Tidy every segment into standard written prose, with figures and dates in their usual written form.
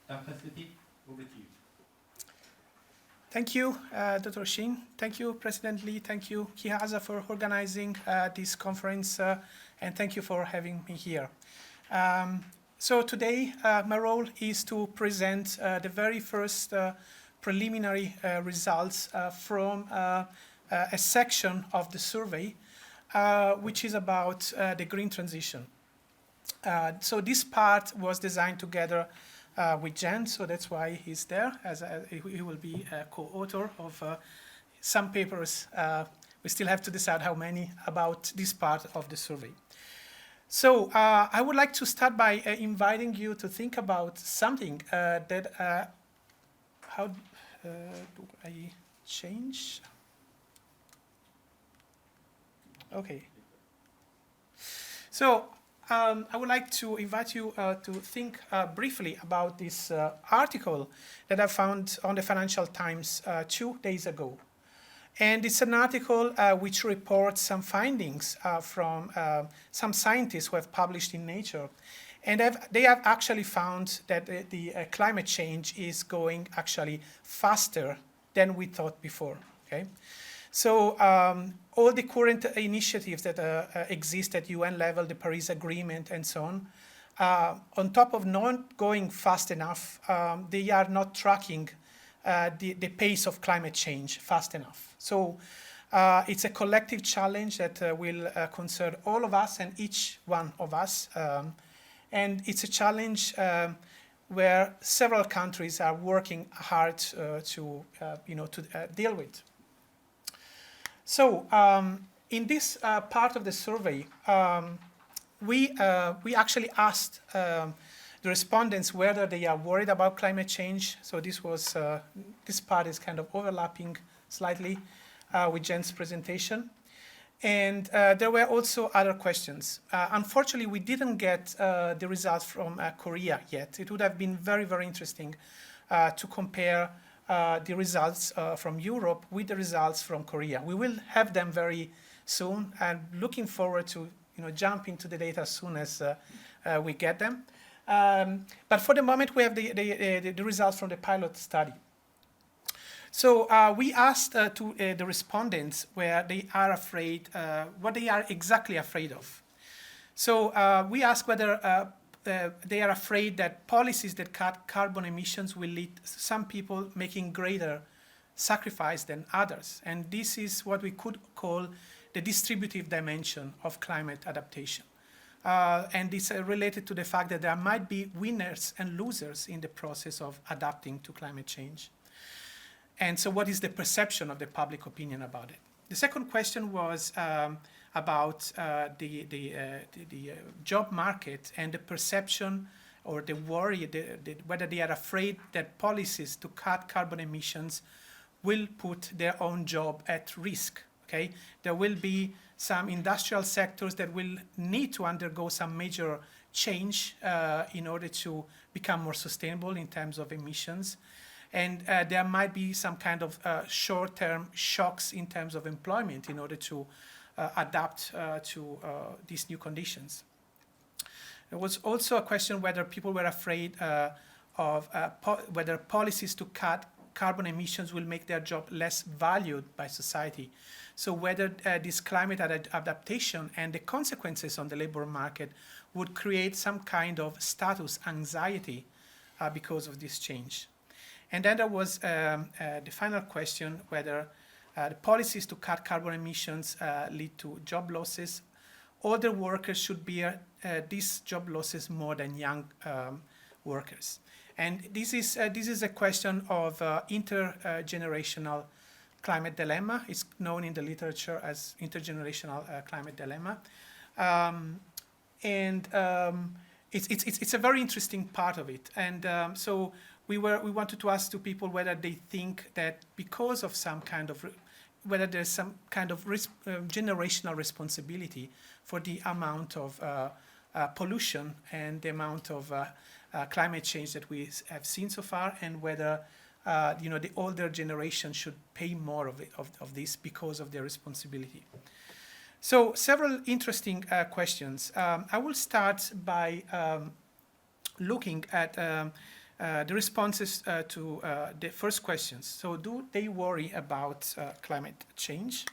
Dr. Citi, over to you. Thank you, Dr. Shin. Thank you, President Lee. Thank you, Kihaza, for organizing this conference, and thank you for having me here. So today, my role is to present the very first preliminary results from a section of the survey, which is about the green transition. So this part was designed together with Jen, so that's why he's there, as he will be a co-author of some papers. We still have to decide how many about this part of the survey. So I would like to start by inviting you to think about something that, how do I change? Okay. So I would like to invite you to think briefly about this article that I found on the Financial Times 2 days ago. And it's an article which reports some findings from some scientists who have published in Nature. And they have actually found that the climate change is going actually faster than we thought before. Okay? So all the current initiatives that exist at UN level, the Paris Agreement and so on top of not going fast enough, they are not tracking the pace of climate change fast enough. So it's a collective challenge that will concern all of us and each one of us. And it's a challenge where several countries are working hard to deal with. So in this part of the survey, we actually asked the respondents whether they are worried about climate change. So this part is kind of overlapping slightly with Jen's presentation. And there were also other questions. Unfortunately, we didn't get the results from Korea yet. It would have been very, very interesting to compare the results from Europe with the results from Korea. We will have them very soon, and looking forward to jump into the data as soon as we get them. But for the moment, we have the results from the pilot study. So we asked the respondents where they are afraid, what they are exactly afraid of. So we asked whether they are afraid that policies that cut carbon emissions will lead to some people making greater sacrifice than others. And this is what we could call the distributive dimension of climate adaptation. And it's related to the fact that there might be winners and losers in the process of adapting to climate change. And so what is the perception of the public opinion about it? The second question was about the job market and the perception or the worry, whether they are afraid that policies to cut carbon emissions will put their own job at risk. Okay? There will be some industrial sectors that will need to undergo some major change in order to become more sustainable in terms of emissions. And there might be some kind of short-term shocks in terms of employment in order to adapt to these new conditions. There was also a question whether people were afraid of whether policies to cut carbon emissions will make their job less valued by society. So whether this climate adaptation and the consequences on the labor market would create some kind of status anxiety because of this change. And then there was the final question whether the policies to cut carbon emissions lead to job losses. Older workers should bear these job losses more than young workers. And this is a question of intergenerational climate dilemma. It's known in the literature as intergenerational climate dilemma. It's a very interesting part of it. And so we wanted to ask to people whether they think that because of some kind of, whether there's some kind of generational responsibility for the amount of pollution and the amount of climate change that we have seen so far, and whether the older generation should pay more of this because of their responsibility. So several interesting questions. I will start by looking at the responses to the first questions. So do they worry about climate change?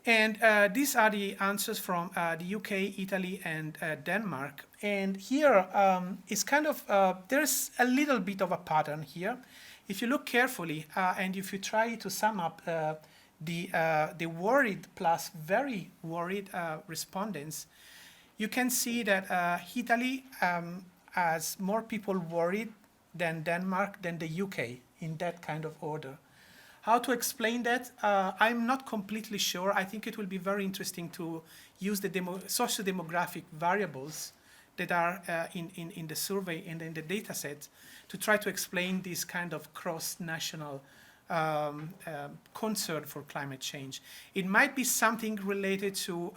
And these are the answers from the UK, Italy, and Denmark. And here is kind of, there's a little bit of a pattern here. If you look carefully and if you try to sum up the worried plus very worried respondents, you can see that Italy has more people worried than Denmark, than the UK, in that kind of order. How to explain that? I'm not completely sure. I think it will be very interesting to use the socio-demographic variables that are in the survey and in the data set to try to explain this kind of cross-national concern for climate change. It might be something related to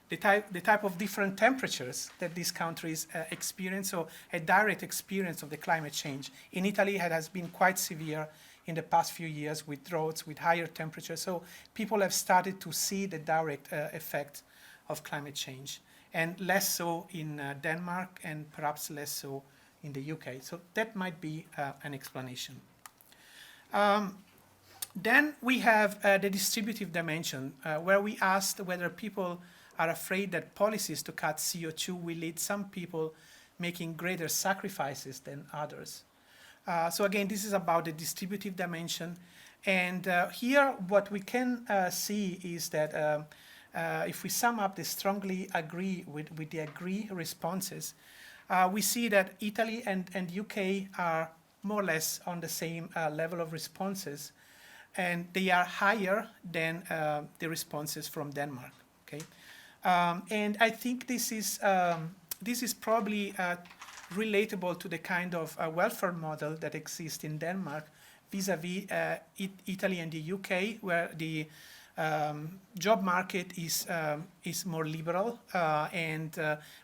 the type of different temperatures that these countries experience, so a direct experience of the climate change. In Italy, it has been quite severe in the past few years with droughts, with higher temperatures, so people have started to see the direct effect of climate change, and less so in Denmark, and perhaps less so in the UK. So that might be an explanation. Then we have the distributive dimension, where we asked whether people are afraid that policies to cut CO2 will lead some people making greater sacrifices than others. So again, this is about the distributive dimension. And here what we can see is that if we sum up the strongly agree with the agree responses, we see that Italy and UK are more or less on the same level of responses, and they are higher than the responses from Denmark. Okay. And I think this is probably relatable to the kind of welfare model that exists in Denmark vis-a-vis Italy and the UK, where the job market is more liberal and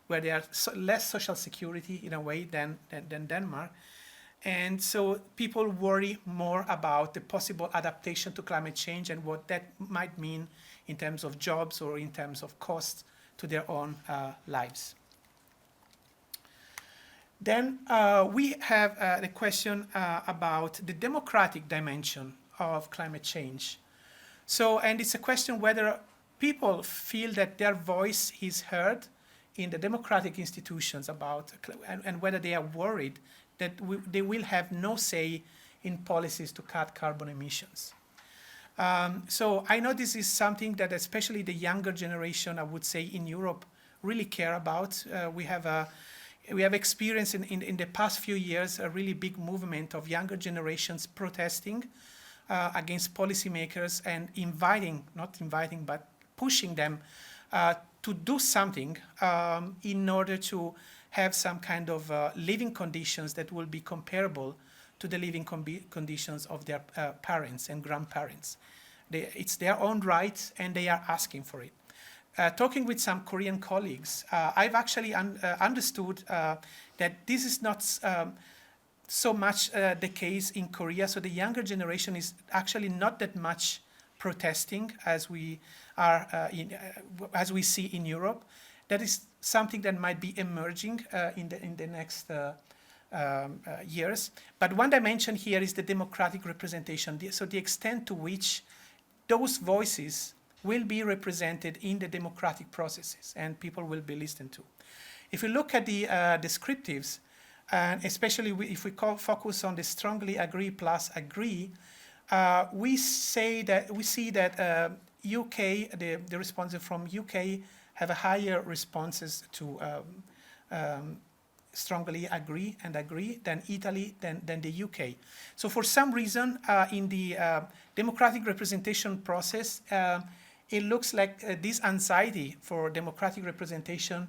where there are less social security in a way than Denmark. And so people worry more about the possible adaptation to climate change and what that might mean in terms of jobs or in terms of costs to their own lives. Then we have the question about the democratic dimension of climate change. So, and it's a question whether people feel that their voice is heard in the democratic institutions about, and whether they are worried that they will have no say in policies to cut carbon emissions. So I know this is something that especially the younger generation, I would say, in Europe really care about. We have experienced in the past few years a really big movement of younger generations protesting against policymakers and but pushing them to do something in order to have some kind of living conditions that will be comparable to the living conditions of their parents and grandparents. It's their own right, and they are asking for it. Talking with some Korean colleagues, I've actually understood that this is not so much the case in Korea. So the younger generation is actually not that much protesting as we are as we see in Europe. That is something that might be emerging in the next years. But one dimension here is the democratic representation. So the extent to which those voices will be represented in the democratic processes and people will be listened to. If we look at the descriptives, and especially if we focus on the strongly agree plus agree, we see that UK, the responses from UK have a higher responses to strongly agree than Italy, than the UK. So for some reason, in the democratic representation process, it looks like this anxiety for democratic representation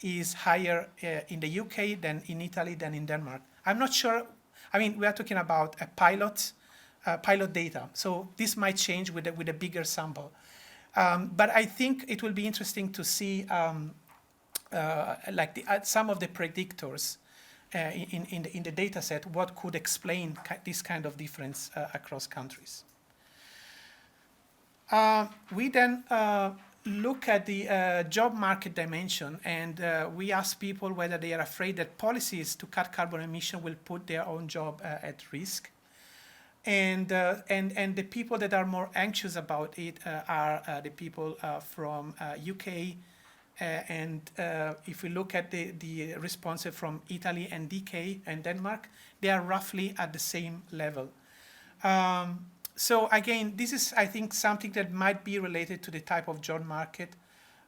is higher in the UK than in Italy than in Denmark. I'm not sure. I mean, we are talking about a pilot data, so this might change with a bigger sample. But I think it will be interesting to see some of the predictors in the data set, what could explain this kind of difference across countries. We then look at the job market dimension, and we ask people whether they are afraid that policies to cut carbon emission will put their own job at risk. And the people that are more anxious about it are the people from UK, and if we look at the responses from Italy and DK and Denmark, they are roughly at the same level. So again, this is, I think, something that might be related to the type of job market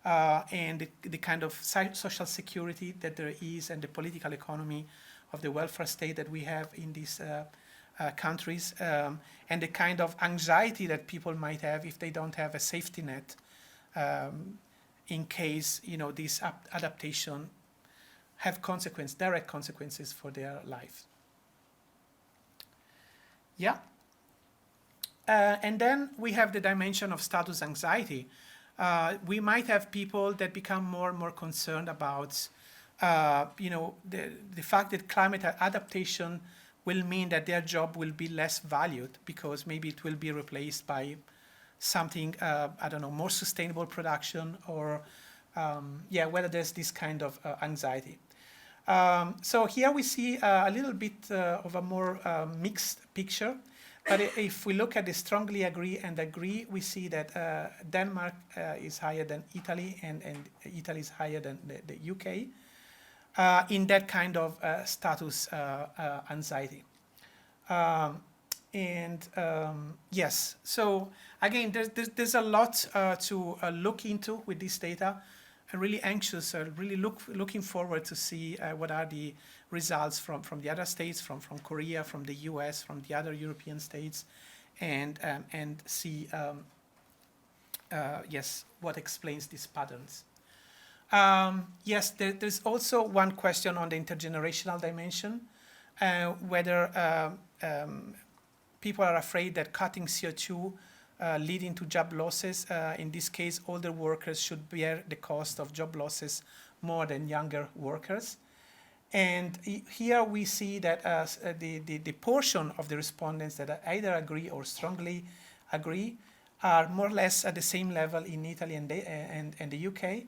and the kind of social security that there is, and the political economy of the welfare state that we have in these countries, and the kind of anxiety that people might have if they don't have a safety net in case, you know, this adaptation have direct consequences for their life. Yeah. And then we have the dimension of status anxiety. We might have people that become more and more concerned about, you know, the fact that climate adaptation will mean that their job will be less valued because maybe it will be replaced by something, I don't know, more sustainable production, or yeah, whether there's this kind of anxiety. So here we see a little bit of a more mixed picture. But if we look at the strongly agree and agree, we see that Denmark is higher than Italy, and Italy is higher than the UK in that kind of status anxiety. Yes, so again, there's a lot to look into with this data. I'm really anxious, really looking forward to see what are the results from the other states, from Korea, from the US, from the other European states, and see, yes, what explains these patterns. Yes, there's also one question on the intergenerational dimension, whether people are afraid that cutting CO2 leading to job losses. In this case, older workers should bear the cost of job losses more than younger workers. And here we see that the portion of the respondents that either agree or strongly agree are more or less at the same level in Italy and the UK,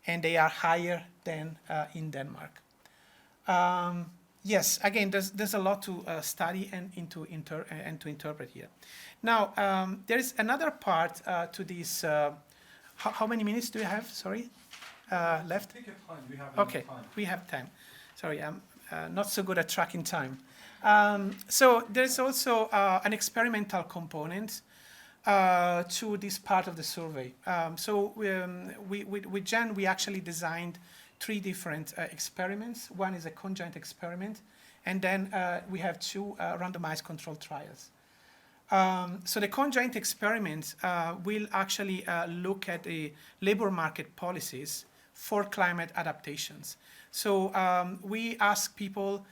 and they are higher than in Denmark. Yes, again, there's a lot to study and to interpret here. Now, there is another part to this. How many minutes do you have? Sorry, left. Take your time. We have okay, time. We have time. Sorry, I'm not so good at tracking time. So there's also an experimental component to this part of the survey. So with Jen, we actually designed 3 different experiments. One is a conjoint experiment, and then we have 2 randomized controlled trials. So the conjoint experiment will actually look at the labor market policies for climate adaptations. So we ask people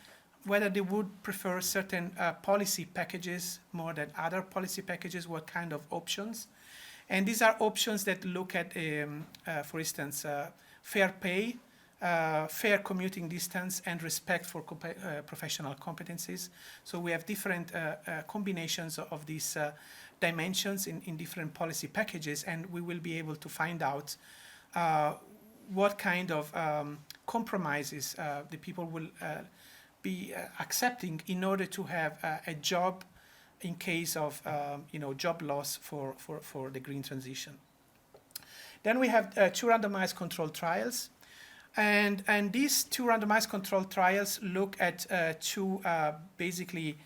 whether they would prefer certain policy packages more than other policy packages, what kind of options. And these are options that look at, for instance, fair pay, fair commuting distance, and respect for professional competencies. So we have different combinations of these dimensions in different policy packages, and we will be able to find out what kind of compromises the people will be accepting in order to have a job in case of job loss for the green transition. Then we have 2 randomized controlled trials. And these 2 randomized controlled trials look at 2 basically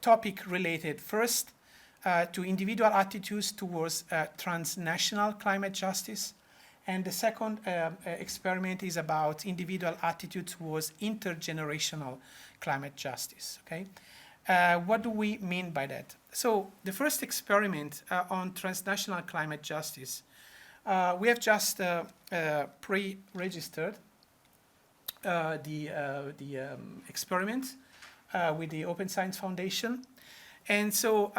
topic related. First, to individual attitudes towards transnational climate justice. And the second experiment is about individual attitude towards intergenerational climate justice. Okay, what do we mean by that? So the first experiment on transnational climate justice, we have just pre-registered the experiment with the Open Science Foundation. And so,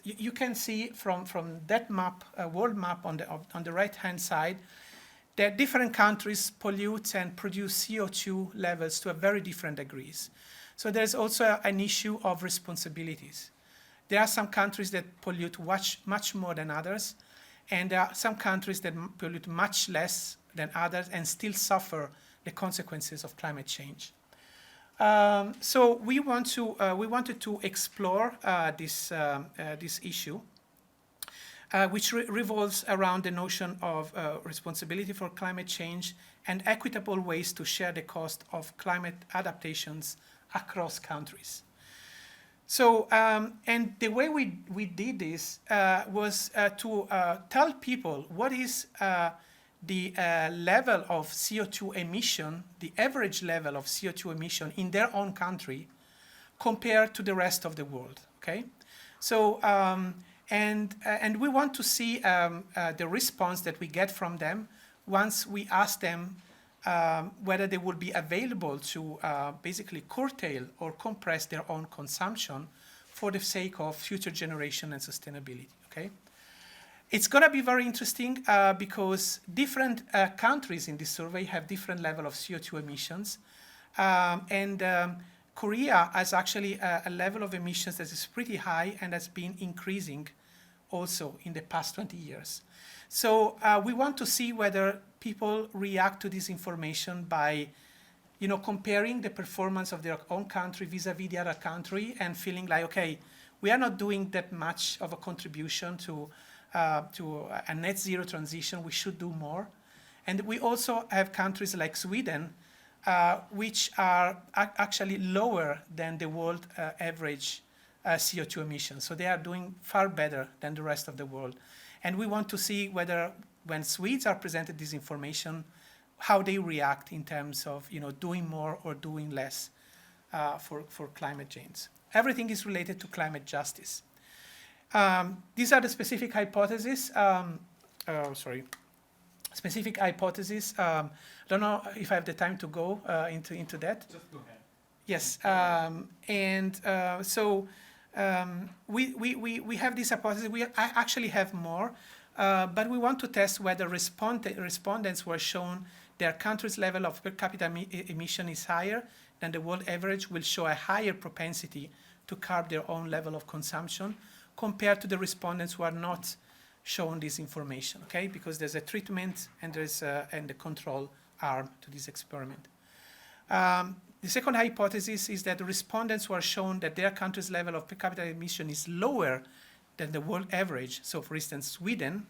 you can see from that map, world map on the right-hand side, that different countries pollute and produce CO2 levels to a very different degrees. So there's also an issue of responsibilities. There are some countries that pollute much more than others, And there are some countries that pollute much less than others and still suffer the consequences of climate change. So we wanted to explore this issue, which revolves around the notion of responsibility for climate change and equitable ways to share the cost of climate adaptations across countries. So, and the way we did this was to tell people what is the level of CO2 emission, the average level of CO2 emission in their own country compared to the rest of the world, okay? So, and we want to see the response that we get from them once we ask them whether they will be available to basically curtail or compress their own consumption for the sake of future generation and sustainability, okay? It's going to be very interesting because different countries in this survey have different level of CO2 emissions. Korea has actually a level of emissions that is pretty high and has been increasing also in the past 20 years. So we want to see whether people react to this information by, you know, comparing the performance of their own country vis-a-vis the other country and feeling like, okay, we are not doing that much of a contribution to a net zero transition, we should do more. And we also have countries like Sweden, which are actually lower than the world average CO2 emissions. So they are doing far better than the rest of the world. And we want to see whether, when Swedes are presented this information, how they react in terms of, you know, doing more or doing less for climate change. Everything is related to climate justice. These are the specific hypotheses. Specific hypotheses. I don't know if I have the time to go into that. Just go ahead. Yes, we have this hypothesis. I actually have more, but we want to test whether respondents were shown their country's level of per capita emission is higher than the world average, will show a higher propensity to curb their own level of consumption compared to the respondents who are not shown this information, okay? Because there's a treatment and there's and the control arm to this experiment. The second hypothesis is that the respondents who are shown that their country's level of per capita emission is lower than the world average, so for instance, Sweden,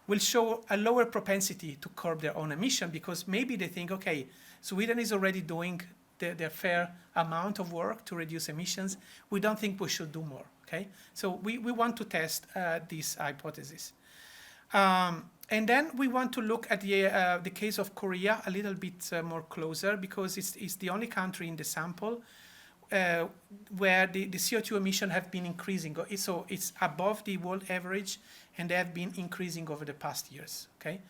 will show a lower propensity to curb their own emission because maybe they think, okay, Sweden is already doing their fair amount of work to reduce emissions. We don't think we should do more, okay? So we want to test this hypothesis. And then we want to look at the case of Korea a little bit more closer because it's the only country in the sample where the CO2 emission have been increasing. So it's above the world average and they have been increasing over the past years, okay?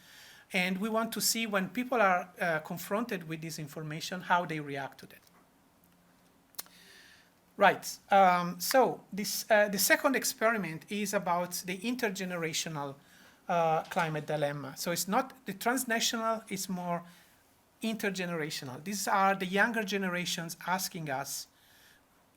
And we want to see when people are confronted with this information, how they react to that. Right, so the second experiment is about the intergenerational climate dilemma. So it's not the transnational, it's more intergenerational. These are the younger generations asking us,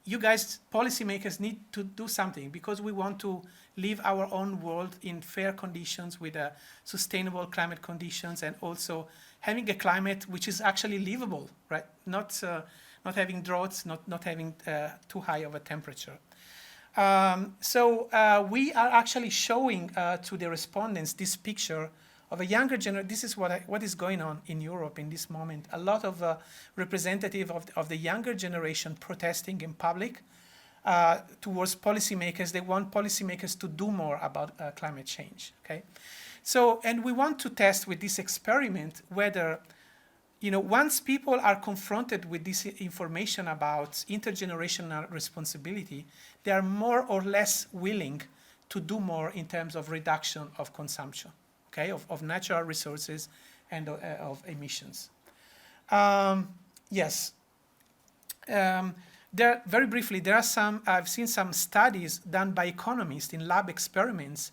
you guys, policymakers, need to do something because we want to live our own world in fair conditions with sustainable climate conditions and also having a climate which is actually livable, right? Not having droughts, not having too high of a temperature. So we are actually showing to the respondents this picture of a younger generation. This is what is going on in Europe in this moment. A lot of representative of the younger generation protesting in public towards policymakers. They want policymakers to do more about climate change, okay? So, and we want to test with this experiment whether, you know, once people are confronted with this information about intergenerational responsibility, they are more or less willing to do more in terms of reduction of consumption, okay, of natural resources and of emissions. Yes. Very briefly, there are some, I've seen some studies done by economists in lab experiments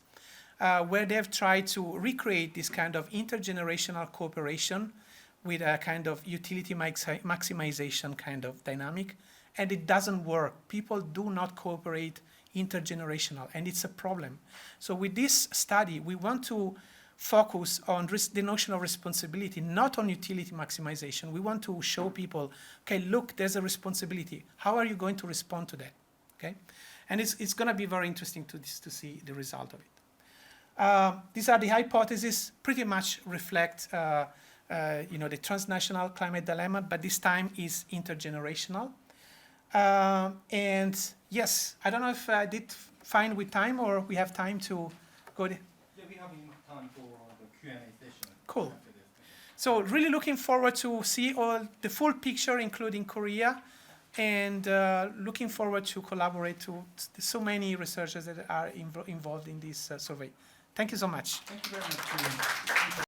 where they have tried to recreate this kind of intergenerational cooperation with a kind of utility maximization kind of dynamic, and it doesn't work. People do not cooperate intergenerational, and it's a problem. So with this study, we want to focus on the notion of responsibility, not on utility maximization. We want to show people, okay, look, there's a responsibility. How are you going to respond to that? Okay, and it's going to be very interesting to see the result of it. These are the hypotheses, pretty much reflect the transnational climate dilemma, but this time is intergenerational. And yes, I don't know if I did fine with time, or we have time to go. Yeah, we have enough time for the Q&A session. Cool. So really looking forward to see the full picture, including Korea, and looking forward to collaborate to so many researchers that are involved in this survey. Thank you so much. Thank you very much.